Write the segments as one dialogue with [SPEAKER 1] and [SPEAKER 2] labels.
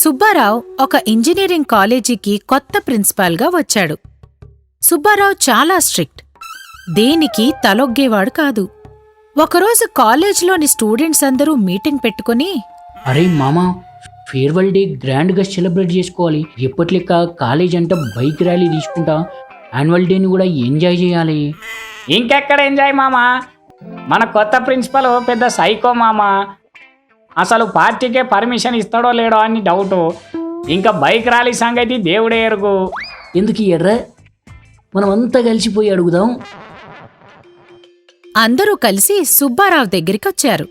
[SPEAKER 1] సుబ్బారావు ఒక ఇంజనీరింగ్ కాలేజీకి కొత్త ప్రిన్సిపాల్గా వచ్చాడు. సుబ్బారావు చాలా స్ట్రిక్ట్, దేనికి తలొగ్గేవాడు కాదు. ఒకరోజు కాలేజ్లోని స్టూడెంట్స్ అందరూ మీటింగ్ పెట్టుకుని,
[SPEAKER 2] అరే మామా, ఫేర్వెల్ డే గ్రాండ్గా సెలబ్రేట్ చేసుకోవాలి. ఎప్పటిలెక్క కాలేజ్ అంటే బైక్ ర్యాలీ తీసుకుంటా యాన్యువల్ డేని కూడా ఎంజాయ్ చేయాలి.
[SPEAKER 3] ఇంకెక్కడ ఎంజాయ్ మామా, మన కొత్త ప్రిన్సిపల్ పెద్ద సైకో మామా. అసలు పార్టీకే పర్మిషన్ ఇస్తాడో లేడో అని డౌటు. ఇంకా బైక్ ర్యాలీ సంగతి దేవుడే ఎరుగు.
[SPEAKER 2] ఎందుకు ఎర్ర, మనం అంతా కలిసిపోయి అడుగుదాం.
[SPEAKER 1] అందరూ కలిసి సుబ్బారావు దగ్గరికొచ్చారు.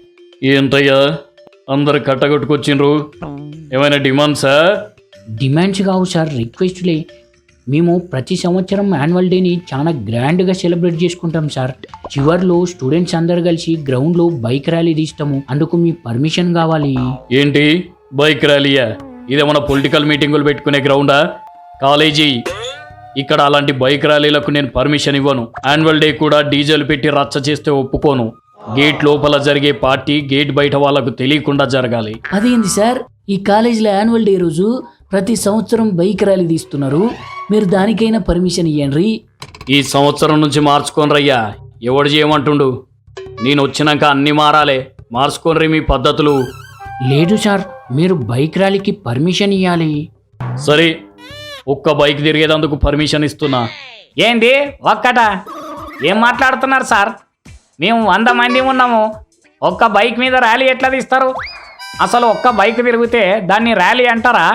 [SPEAKER 4] ఏంటయ్యా అందరు కట్టగొట్టుకొచ్చిండ్రు? ఏమైనా డిమాండ్సా?
[SPEAKER 2] డిమాండ్స్ కావు సార్, రిక్వెస్ట్లే. మేము ప్రతి సంవత్సరం యాన్యువల్ డేని చాలా గ్రాండ్గా సెలబ్రేట్ చేసుకుంటాం సార్. చివర్లో స్టూడెంట్స్ అందరు కలిసి గ్రౌండ్లో బైక్ ర్యాలీ తీస్తాము. అందుకు మీ పర్మిషన్ కావాలి.
[SPEAKER 4] ఏంటి బైక్ ర్యాలీయా? ఇదేమన్నా పొలిటికల్ మీటింగులు పెట్టుకునే గ్రౌండా? కాలేజీ. ఇక్కడ అలాంటి బైక్ ర్యాలీలకు నేను పర్మిషన్ ఇవ్వను. యాన్యువల్ డే కూడా డీజేలు పెట్టి రచ్చ చేస్తే ఒప్పుకోను. గేట్ లోపల జరిగే పార్టీ గేట్ బయట వాళ్లకు తెలియకుండా జరగాలి.
[SPEAKER 2] అదేంది సార్, ఈ కాలేజీలో యాన్యువల్ డే రోజు ప్రతి సంవత్సరం బైక్ ర్యాలీ తీస్తున్నారు, మీరు దానికైనా పర్మిషన్ ఇవ్వండి.
[SPEAKER 4] ఈ సంవత్సరం నుంచి మార్చుకోనరయ్యా. ఎవడు చేయమంటుండు? నేను వచ్చినాక అన్ని మారాలే. మార్చుకోనరి మీ పద్ధతులు.
[SPEAKER 2] లేదు సార్, మీరు బైక్ ర్యాలీకి పర్మిషన్ ఇవ్వాలి.
[SPEAKER 4] సరే, ఒక్క బైక్ తిరిగేదందుకు పర్మిషన్ ఇస్తున్నా.
[SPEAKER 3] ఏంది ఒక్కట? ఏం మాట్లాడుతున్నారు సార్? మేము 100 మంది ఉన్నాము. ఒక్క బైక్ మీద ర్యాలీ ఎట్లా తీస్తారు? అసలు ఒక్క బైక్ తిరిగితే దాన్ని ర్యాలీ అంటారా?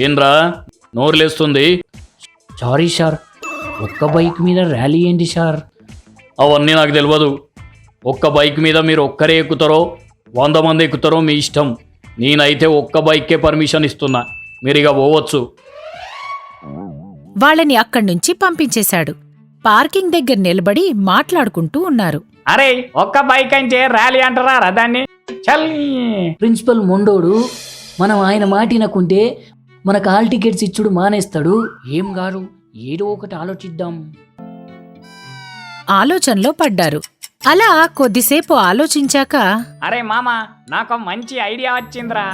[SPEAKER 4] ఏంట్రా నోరులేస్తుంది?
[SPEAKER 2] సారీ సార్, ఒక్క బైక్ మీద ర్యాలీ ఏంటి సార్?
[SPEAKER 4] అవన్నీ నాకు తెలియదు. ఒక్క బైక్ మీద మీరు ఒక్కరే ఎక్కుతారో 100 మంది ఎక్కుతారో మీ ఇష్టం. నేనైతే ఒక్క బైక్కే పర్మిషన్ ఇస్తున్నా. మీరిగా పోవచ్చు.
[SPEAKER 1] వాళ్ళని అక్కడ్నుంచి పంపించేశాడు. పార్కింగ్ దగ్గర నిలబడి మాట్లాడుకుంటూ ఉన్నారు.
[SPEAKER 3] అరే, ఒక్క బైక్ అంటే ర్యాలీ అంటారా దాన్ని? చల్.
[SPEAKER 2] ప్రిన్సిపల్ మొండోడు, మనం ఆయన మాటినకుంటే మనకు హాల్ టికెట్స్ ఇచ్చుడు మానేస్తాడు. ఏం గారు, ఏదో ఒకటి ఆలోచిద్దాం.
[SPEAKER 1] ఆలోచనలో పడ్డారు. అలా కొద్దిసేపు ఆలోచించాక,
[SPEAKER 3] అరే మామా, నాకు మంచి ఐడియా వచ్చిందిరా.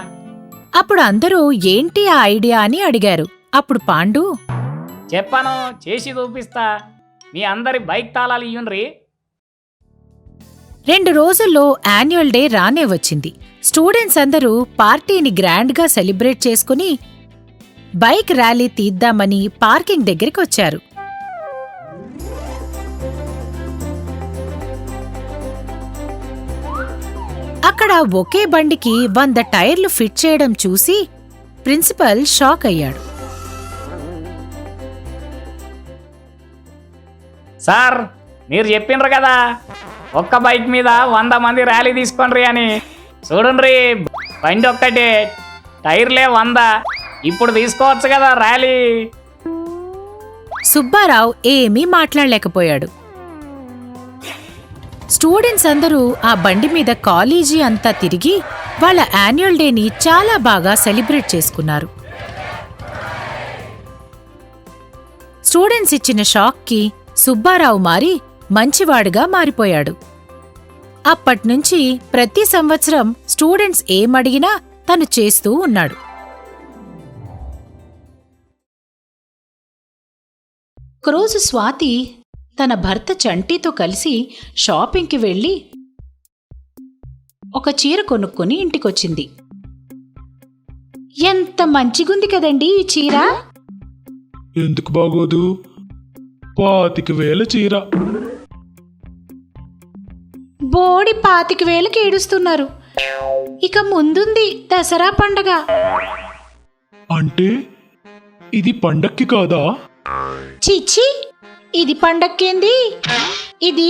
[SPEAKER 1] అప్పుడు అందరూ ఏంటి ఆ ఐడియా అని అడిగారు. అప్పుడు పాండు,
[SPEAKER 3] చెప్పాను, చేసి చూపిస్తా. మీ అందరి బైక్ తాళాలు ఇయ్యుండ్రి.
[SPEAKER 1] 2 రోజుల్లో యాన్యువల్ డే రానే వచ్చింది. స్టూడెంట్స్ అందరూ పార్టీని గ్రాండ్గా సెలబ్రేట్ చేసుకుని బైక్ ర్యాలీ తీద్దామని పార్కింగ్ దగ్గరికి వచ్చారు. అక్కడ ఒకే బండికి 100 టైర్లు ఫిట్ చేయడం చూసి ప్రిన్సిపల్ షాక్ అయ్యాడు.
[SPEAKER 3] సార్, మీరు చెప్పిండ్రు కదా ఒక్క బైక్ మీద 100 మంది ర్యాలీ తీసుకోండి అని. చూడండి, బండి ఒక్కటే, టైర్లే 100. ఇప్పుడు తీసుకోవచ్చు కదా ర్యాలీ.
[SPEAKER 1] సుబ్బారావు ఏమీ మాట్లాడలేకపోయాడు. స్టూడెంట్స్ అందరూ ఆ బండి మీద కాలేజీ అంతా తిరిగి వాళ్ళ యాన్యువల్ డేని చాలా బాగా సెలబ్రేట్ చేసుకున్నారు. స్టూడెంట్స్ ఇచ్చిన షాక్కి సుబ్బారావు మారి మంచివాడుగా మారిపోయాడు. అప్పట్నుంచి ప్రతి సంవత్సరం స్టూడెంట్స్ ఏమడిగినా తను చేస్తూ ఉన్నాడు. ఒకరోజు స్వాతి తన భర్త చంటితో కలిసి షాపింగ్కి వెళ్ళి ఒక చీర కొనుక్కొని ఇంటికొచ్చింది. ఎంత మంచిగుంది కదండి ఈ చీర.
[SPEAKER 5] ఎందుకు బాగోదు? 25,000 చీర.
[SPEAKER 1] బోడి 25,000కి ఏడుస్తున్నారు. ఇక ముందుంది దసరా పండగ.
[SPEAKER 5] అంటే ఇది పండక్కి కాదా?
[SPEAKER 1] చిచ్చి, ఇది పండక్కేంది? ఇది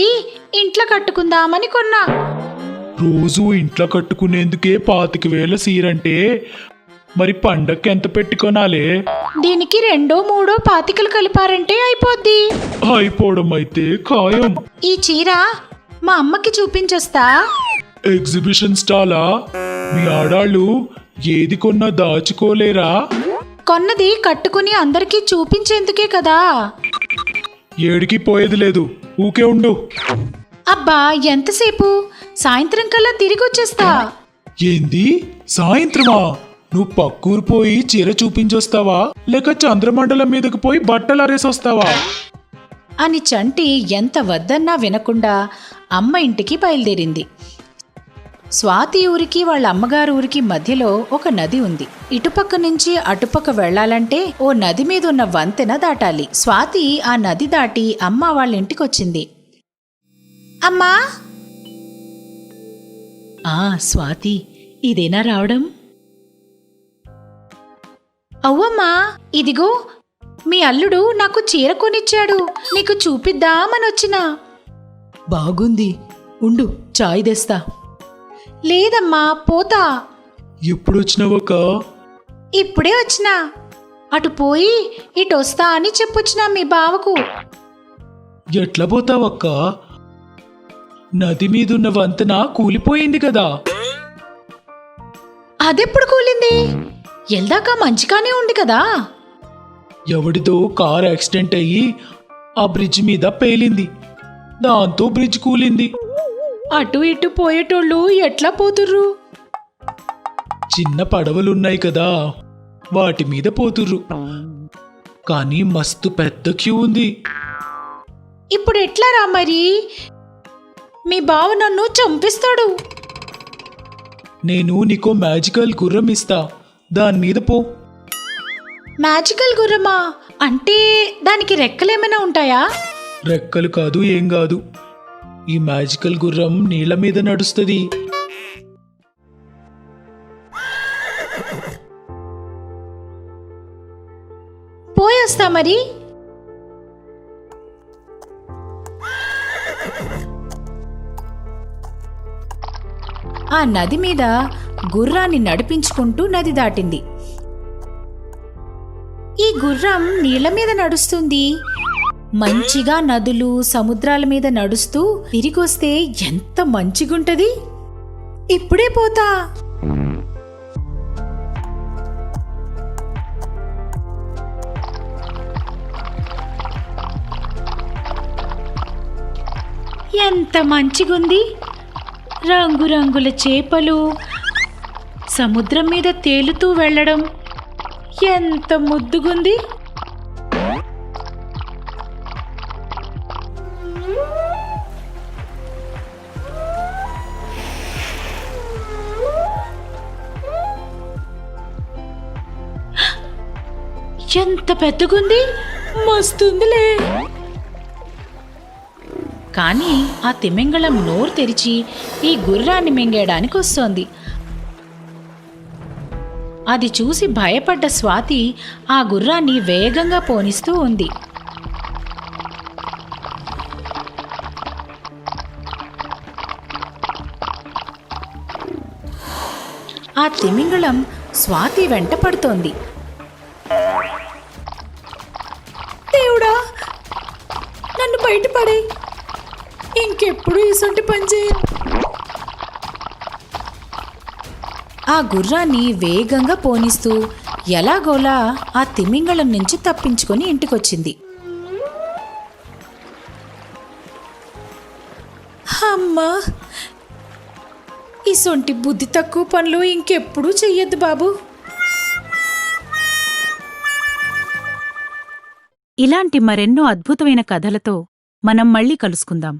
[SPEAKER 1] ఇంట్లో కట్టుకుందామని కొన్నా.
[SPEAKER 5] రోజు ఇంట్లో కట్టుకునేందుకే 25,000 చీరంటే మరి పండక్కి ఎంత పెట్టి కొనాలే?
[SPEAKER 1] దీనికి 2, 3 పాతికలు కలిపారంటే అయిపోద్ది.
[SPEAKER 5] అయిపోవడం అయితే ఖాయం.
[SPEAKER 1] ఈ చీర మా అమ్మకి చూపించొస్తా.
[SPEAKER 5] ఎగ్జిబిషన్ స్టాలా? మీ ఆడాళ్ళు ఏది కొన్నా దాచుకోలేరా?
[SPEAKER 1] కొన్నది కట్టుకుని అందరికీ చూపించేందుకే కదా.
[SPEAKER 5] ఏడికి పోయేది లేదు, ఊకే ఉండు.
[SPEAKER 1] అబ్బా, ఎంతసేపు? సాయంత్రం కల్లా తిరిగొచ్చేస్తా.
[SPEAKER 5] ఏంది సాయంత్రమా? నువ్వు పక్కూరు పోయి చీర చూపించొస్తావా లేక చంద్రమండలం మీదకి పోయి బట్టలు అరేసొస్తావా?
[SPEAKER 1] అని చంటి ఎంత వద్దన్నా వినకుండా అమ్మ ఇంటికి బయలుదేరింది. స్వాతి ఊరికి వాళ్ళ అమ్మగారు ఊరికి మధ్యలో ఒక నది ఉంది. ఇటుపక్క నుంచి అటుపక్క వెళ్లాలంటే ఓ నది మీద ఉన్న వంతెన దాటాలి. స్వాతి ఆ నది దాటి అమ్మ వాళ్ళ ఇంటికొచ్చింది. అమ్మా! స్వాతి, ఇదేనా రావడం? అవ్వమ్మా, ఇదిగో మీ అల్లుడు నాకు చీర కొనిచ్చాడు, నీకు చూపిద్దామనొచ్చినా. బాగుంది, ఉండు చాయ్ తెస్తా. లేదమ్మా, పోతా.
[SPEAKER 5] ఎప్పుడొచ్చినావక్క?
[SPEAKER 1] ఇప్పుడే వచ్చినా. అటు పోయి ఇటు వస్తా అని చెప్పొచ్చినా మీ బావకు.
[SPEAKER 5] ఎట్లా పోతావక్క? నది మీదున్న వంతెన కూలిపోయింది కదా.
[SPEAKER 1] అదెప్పుడు కూలింది? ఎల్దాకా మంచిగానే ఉంది కదా.
[SPEAKER 5] ఎవడితో కార్ యాక్సిడెంట్ అయ్యి ఆ బ్రిడ్జ్ మీద పేలింది, దాంతో బ్రిడ్జ్ కూలింది.
[SPEAKER 1] అటు ఇటు పోయేటోళ్ళు ఎట్లా పోతుర్రు?
[SPEAKER 5] చిన్న పడవలున్నాయి కదా, వాటి మీద పోతుర్రు. కానీ మస్తు పెద్ద క్యూ ఉంది.
[SPEAKER 1] ఇప్పుడు ఎట్లా రా మరి? మీ బావ నన్ను చంపిస్తాడు.
[SPEAKER 5] నేను నీకో మ్యాజికల్ గుర్రం ఇస్తా, దాని మీద పో.
[SPEAKER 1] మ్యాజికల్ గుర్రమా? అంటే దానికి రెక్కలేమైనా ఉంటాయా?
[SPEAKER 5] రెక్కలు కాదు, ఏం కాదు. ఈ మ్యాజికల్ గుర్రం నీళ్ల మీద నడుస్తుంది.
[SPEAKER 1] పోయొస్తా మరి. ఆ నది మీద గుర్రాన్ని నడిపించుకుంటూ నది దాటింది. ఈ గుర్రం నీళ్ల మీద నడుస్తుంది. మంచిగా నదులు సముద్రాల మీద నడుస్తూ తిరిగొస్తే ఎంత మంచిగుంటది. ఇప్పుడే పోతా. ఎంత మంచిగుంది. రంగురంగుల చేపలు సముద్రం మీద తేలుతూ వెళ్ళడం ఎంత ముద్దుగుంది. ఎంత పెద్దగుంది, మస్తుందిలే. కానీ ఆ తిమింగళం నోరు తెరిచి ఈ గుర్రాన్ని మింగేయడానికి వస్తోంది. అది చూసి భయపడ్డ స్వాతి ఆ గుర్రాన్ని వేగంగా పోనిస్తూ ఉంది. ఆ తిమింగళం స్వాతి వెంట పడుతోంది. దేవుడా, నన్ను బయటపడే, ఇంకెప్పుడు ఇసొంటి పని చేయ. ఆ గుర్రాన్ని వేగంగా పోనిస్తూ ఎలాగోలా ఆ తిమింగళం నుంచి తప్పించుకొని ఇంటికొచ్చింది. అమ్మా, ఇసొంటి బుద్ధి తక్కువ పనులు ఇంకెప్పుడు చెయ్యొద్దు బాబు.
[SPEAKER 6] ఇలాంటి మరెన్నో అద్భుతమైన కథలతో మనం మళ్ళీ కలుసుకుందాం.